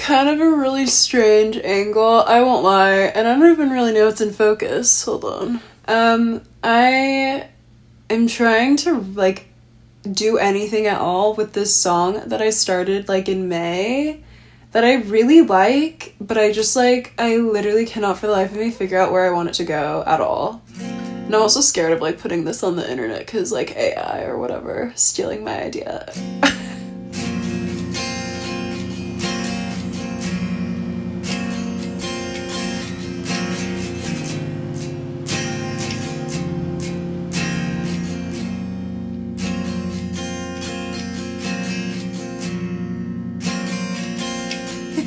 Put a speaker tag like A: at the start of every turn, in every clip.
A: kind of a really strange angle, I won't lie, and I don't even really know it's in focus. Hold on. I am trying to, like, do anything at all with this song that I started, like, in May that I really like, but I just, like, I literally cannot for the life of me figure out where I want it to go at all. And I'm also scared of, like, putting this on the internet because, like, AI or whatever stealing my idea.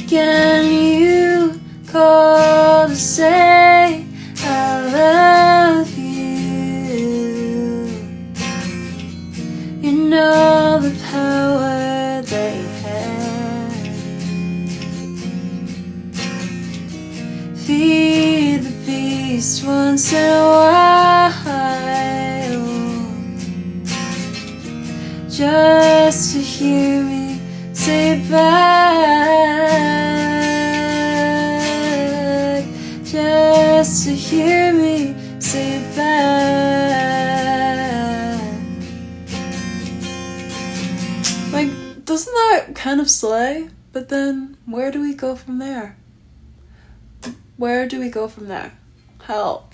A: Can you call to say I love you? You know the power they have. Feed the beast once in a while, just to hear me say back, just to hear me say back. Like, doesn't that kind of slay? But then, where do we go from there? Where do we go from there? Help.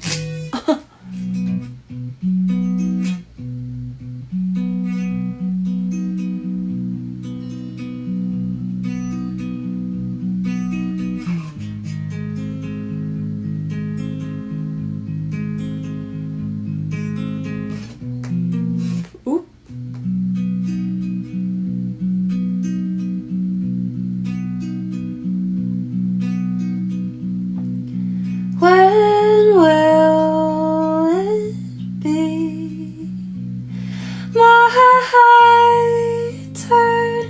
A: When will it be my turn?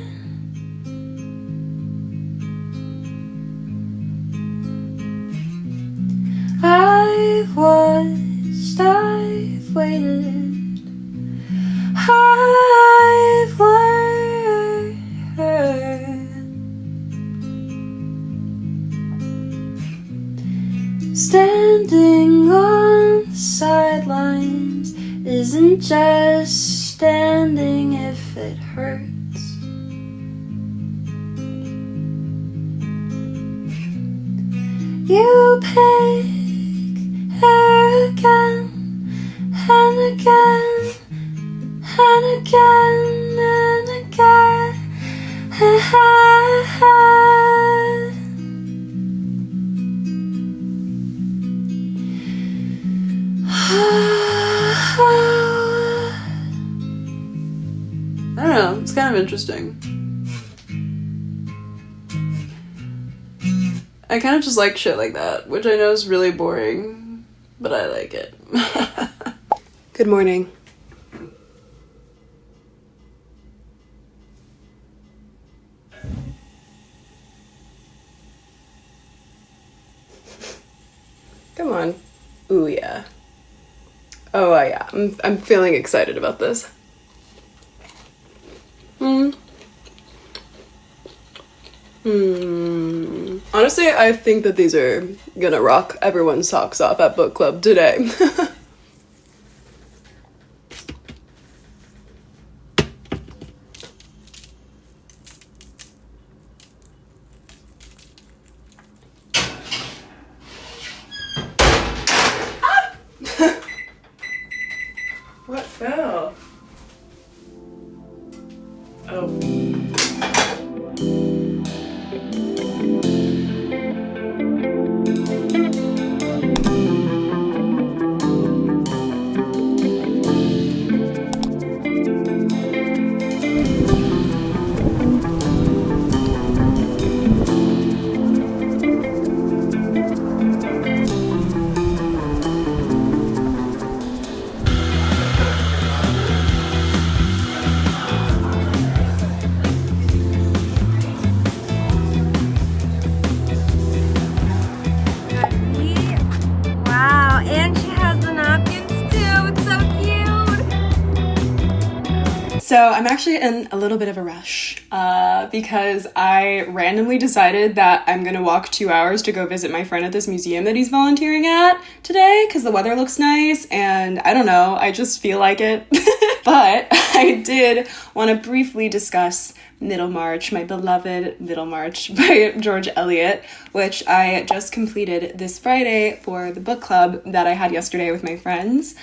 A: I've watched, I've waited, I've learned. Standing on the sidelines isn't just standing if it hurts. You pick her again and again and again and again. I don't know, it's kind of interesting. I kind of just like shit like that, which I know is really boring, but I like it. Good morning. Come on. Ooh, yeah. Oh, yeah. I'm feeling excited about this. Honestly, I think that these are gonna rock everyone's socks off at book club today. What fell? Oh. So I'm actually in a little bit of a rush because I randomly decided that I'm going to walk 2 hours to go visit my friend at this museum that he's volunteering at today because the weather looks nice and I don't know, I just feel like it. But I did want to briefly discuss Middlemarch, my beloved Middlemarch by George Eliot, which I just completed this Friday for the book club that I had yesterday with my friends.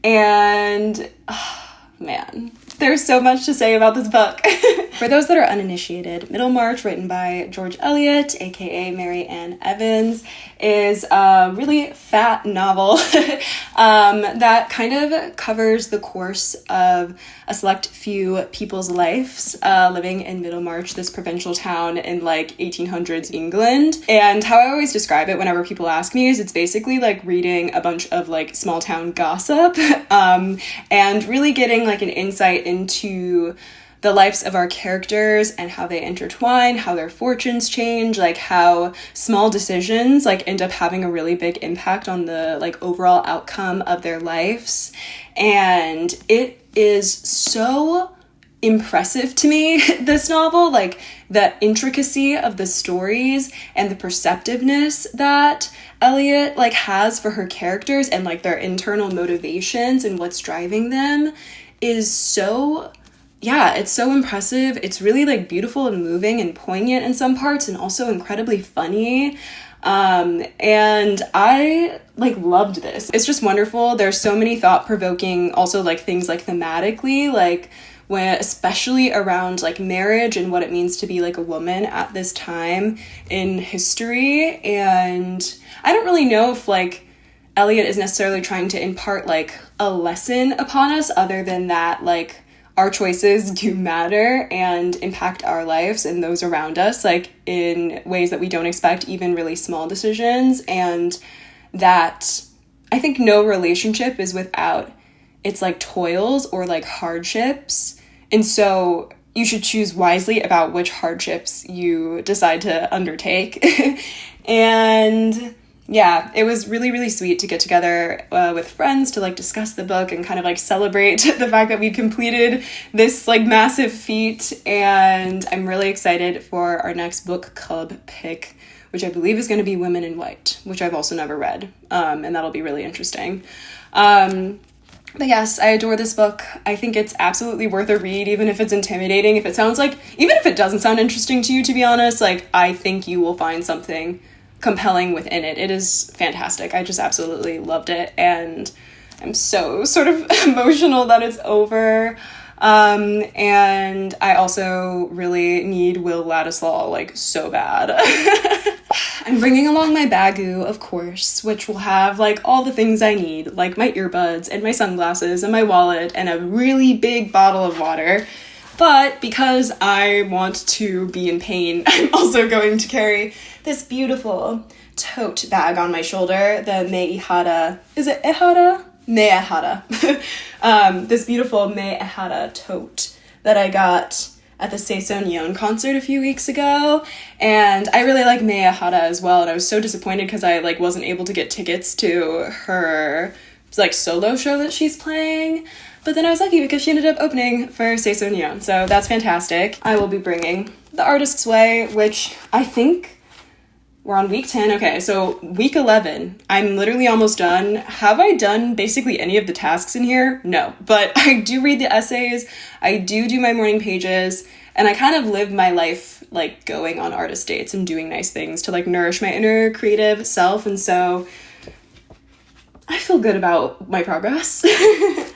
A: And, man, there's so much to say about this book. For those that are uninitiated, Middlemarch, written by George Eliot, aka Mary Ann Evans, is a really fat novel that kind of covers the course of a select few people's lives living in Middlemarch, this provincial town in like 1800s England. And how I always describe it whenever people ask me is it's basically like reading a bunch of like small town gossip and really getting like an insight into the lives of our characters and how they intertwine, how their fortunes change, like how small decisions like end up having a really big impact on the like overall outcome of their lives. And it is so impressive to me, this novel, like the intricacy of the stories and the perceptiveness that Eliot like has for her characters and like their internal motivations and what's driving them is so, yeah, it's so impressive. It's really like beautiful and moving and poignant in some parts and also incredibly funny. And I like loved this. It's just wonderful. There's so many thought-provoking also like things like thematically, like when especially around like marriage and what it means to be like a woman at this time in history. And I don't really know if like Eliot is necessarily trying to impart like a lesson upon us other than that like our choices do matter and impact our lives and those around us, like in ways that we don't expect, even really small decisions. And that I think no relationship is without its like toils or like hardships. And so you should choose wisely about which hardships you decide to undertake. And yeah, it was really, really sweet to get together with friends to like discuss the book and kind of like celebrate the fact that we completed this like massive feat. And I'm really excited for our next book club pick, which I believe is going to be Women in White, which I've also never read. And that'll be really interesting. But yes, I adore this book. I think it's absolutely worth a read, even if it's intimidating. If it sounds like, even if it doesn't sound interesting to you, to be honest, like I think you will find something compelling within it. It is fantastic. I just absolutely loved it, and I'm so sort of emotional that it's over. And I also really need Will Ladislaw like so bad. I'm bringing along my bagoo, of course, which will have like all the things I need, like my earbuds and my sunglasses and my wallet and a really big bottle of water. But because I want to be in pain, I'm also going to carry this beautiful tote bag on my shoulder, the Me Ihara. Is it Ihara? Me Ihara. This beautiful Me Ihara tote that I got at the Saison concert a few weeks ago. And I really like Me Ihara as well. And I was so disappointed because I like wasn't able to get tickets to her like solo show that she's playing. But then I was lucky because she ended up opening for Saison, so that's fantastic. I will be bringing The Artist's Way, which I think we're on week 10. Okay, so week 11. I'm literally almost done. Have I done basically any of the tasks in here? No, but I do read the essays. I do my morning pages, and I kind of live my life like going on artist dates and doing nice things to like nourish my inner creative self, and so I feel good about my progress.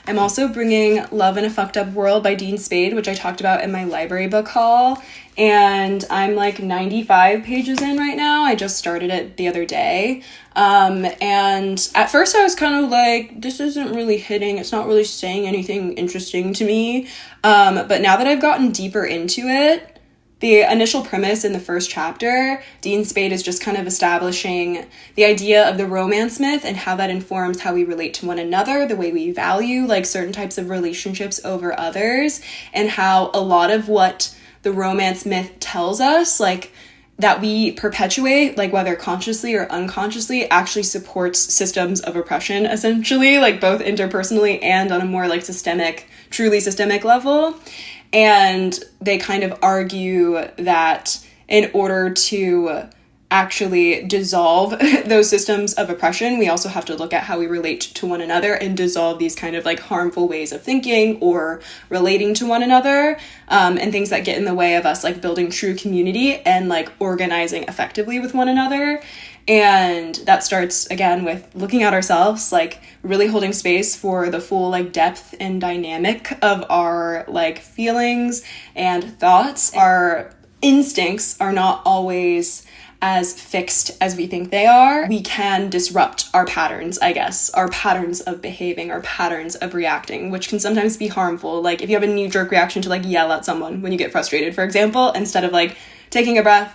A: I'm also bringing Love in a Fcked Up World by Dean Spade, which I talked about in my library book haul. And I'm like 95 pages in right now. I just started it the other day. And at first I was kind of like, this isn't really hitting. It's not really saying anything interesting to me. But now that I've gotten deeper into it, the initial premise in the first chapter, Dean Spade is just kind of establishing the idea of the romance myth and how that informs how we relate to one another, the way we value like certain types of relationships over others, and how a lot of what the romance myth tells us, like
B: that we perpetuate, like whether consciously or unconsciously, actually supports systems of oppression, essentially, like both interpersonally and on a more like truly systemic level. And they kind of argue that in order to actually dissolve those systems of oppression, we also have to look at how we relate to one another and dissolve these kind of like harmful ways of thinking or relating to one another, and things that get in the way of us like building true community and like organizing effectively with one another. And that starts again with looking at ourselves, like really holding space for the full like depth and dynamic of our like feelings and thoughts. Our instincts are not always as fixed as we think they are. We can disrupt our patterns, I guess, our patterns of behaving, our patterns of reacting, which can sometimes be harmful. Like if you have a knee-jerk reaction to like yell at someone when you get frustrated, for example, instead of like taking a breath,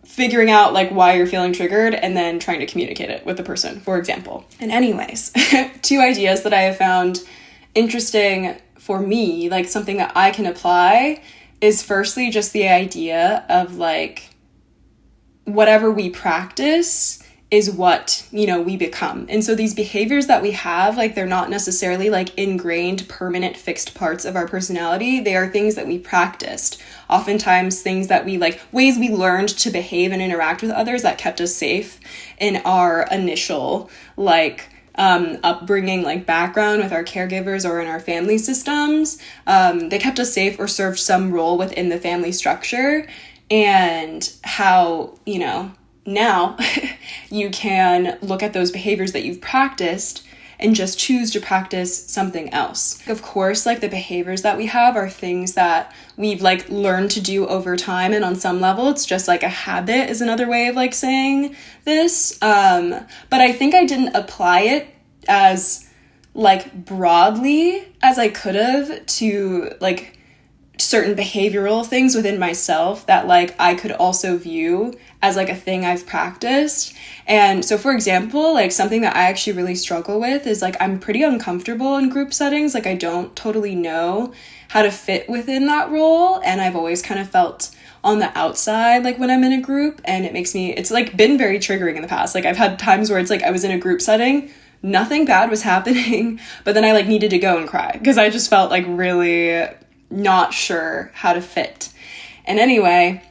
B: figuring out like why you're feeling triggered, and then trying to communicate it with the person, for example. And anyways, 2 ideas that I have found interesting for me, like something that I can apply, is firstly just the idea of like, whatever we practice is what, you know, we become. And so these behaviors that we have, like they're not necessarily like ingrained, permanent, fixed parts of our personality. They are things that we practiced. Oftentimes things that we like, ways we learned to behave and interact with others that kept us safe in our initial like upbringing, like background with our caregivers or in our family systems. They kept us safe or served some role within the family structure. And how, you know, now you can look at those behaviors that you've practiced and just choose to practice something else. Of course, like the behaviors that we have are things that we've like learned to do over time. And on some level, it's just like a habit is another way of like saying this. But I think I didn't apply it as like broadly as I could have to like certain behavioral things within myself that like I could also view as like a thing I've practiced. And so for example, like something that I actually really struggle with is like I'm pretty uncomfortable in group settings. Like I don't totally know how to fit within that role, and I've always kind of felt on the outside like when I'm in a group, and it's like been very triggering in the past. Like I've had times where it's like I was in a group setting, nothing bad was happening, but then I like needed to go and cry because I just felt like really not sure how to fit. And anyway,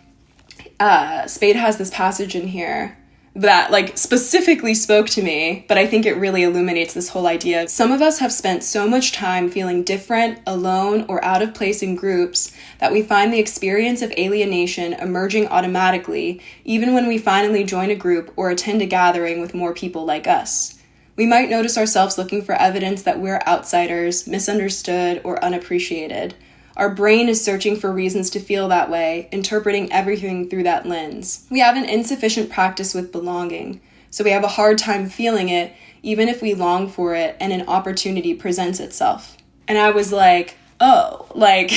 B: Spade has this passage in here that like specifically spoke to me, but I think it really illuminates this whole idea. Some of us have spent so much time feeling different, alone, or out of place in groups that we find the experience of alienation emerging automatically, even when we finally join a group or attend a gathering with more people like us. We might notice ourselves looking for evidence that we're outsiders, misunderstood, or unappreciated. Our brain is searching for reasons to feel that way, interpreting everything through that lens. We have an insufficient practice with belonging, so we have a hard time feeling it, even if we long for it and an opportunity presents itself. And I was like, oh, like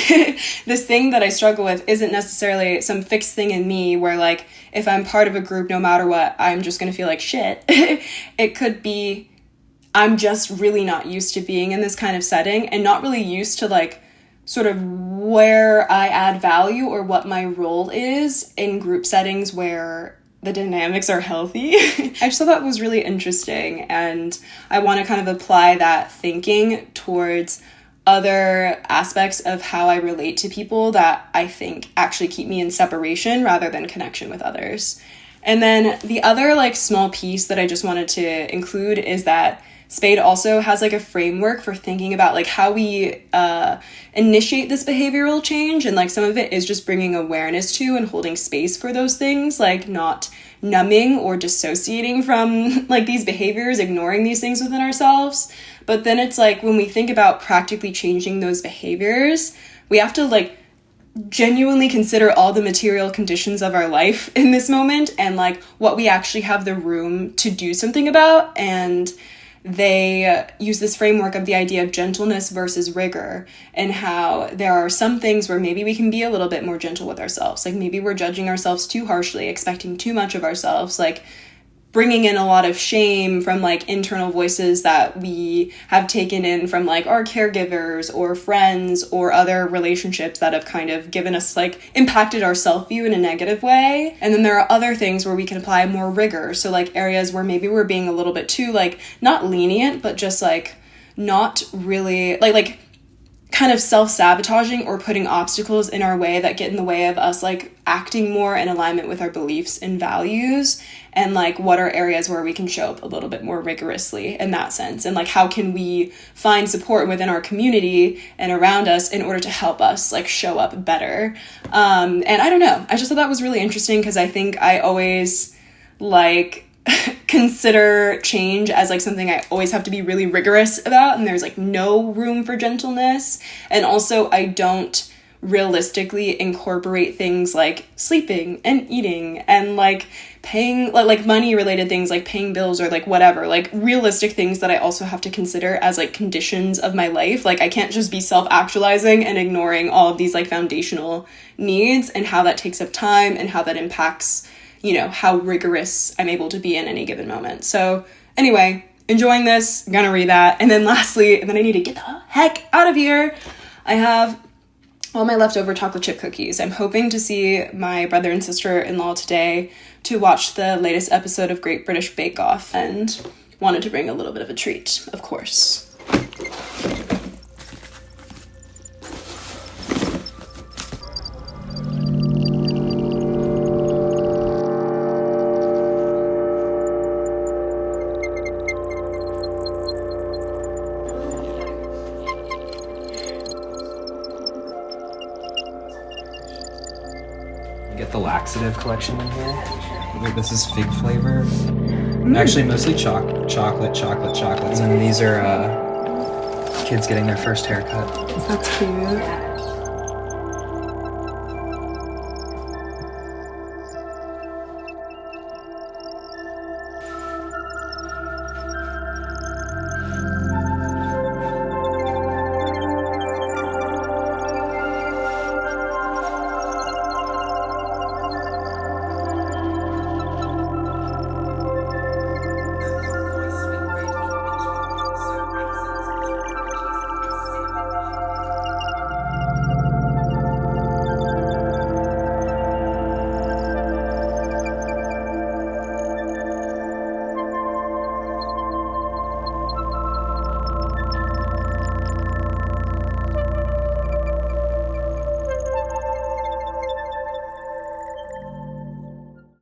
B: this thing that I struggle with isn't necessarily some fixed thing in me where like if I'm part of a group, no matter what, I'm just gonna feel like shit. It could be I'm just really not used to being in this kind of setting and not really used to like sort of where I add value or what my role is in group settings where the dynamics are healthy. I just thought that was really interesting, and I want to kind of apply that thinking towards other aspects of how I relate to people that I think actually keep me in separation rather than connection with others. And then the other like small piece that I just wanted to include is that Spade also has like a framework for thinking about like how we initiate this behavioral change, and like some of it is just bringing awareness to and holding space for those things, like not numbing or dissociating from like these behaviors, ignoring these things within ourselves. But then it's like when we think about practically changing those behaviors, we have to like genuinely consider all the material conditions of our life in this moment and like what we actually have the room to do something about. And they use this framework of the idea of gentleness versus rigor, and how there are some things where maybe we can be a little bit more gentle with ourselves. Like maybe we're judging ourselves too harshly, expecting too much of ourselves, like bringing in a lot of shame from like internal voices that we have taken in from like our caregivers or friends or other relationships that have kind of given us like impacted our self-view in a negative way. And then there are other things where we can apply more rigor. So like areas where maybe we're being a little bit too like not lenient, but just like not really like kind of self-sabotaging or putting obstacles in our way that get in the way of us like acting more in alignment with our beliefs and values, and like what are areas where we can show up a little bit more rigorously in that sense, and like how can we find support within our community and around us in order to help us like show up better. And I don't know, I just thought that was really interesting because I think I always like consider change as like something I always have to be really rigorous about, and there's like no room for gentleness. And also I don't realistically incorporate things like sleeping and eating and like paying like money related things like paying bills or like whatever, like realistic things that I also have to consider as like conditions of my life. Like I can't just be self-actualizing and ignoring all of these like foundational needs, and how that takes up time and how that impacts, you know, how rigorous I'm able to be in any given moment. So anyway, enjoying this, I'm gonna read that. And then lastly, and then I need to get the heck out of here, I have all my leftover chocolate chip cookies. I'm hoping to see my brother and sister-in-law today to watch the latest episode of Great British Bake Off, and wanted to bring a little bit of a treat, of course.
C: Get the laxative collection in here. This is fig flavor. Actually, mostly chocolate. And then these are kids getting their first haircut.
A: That's cute.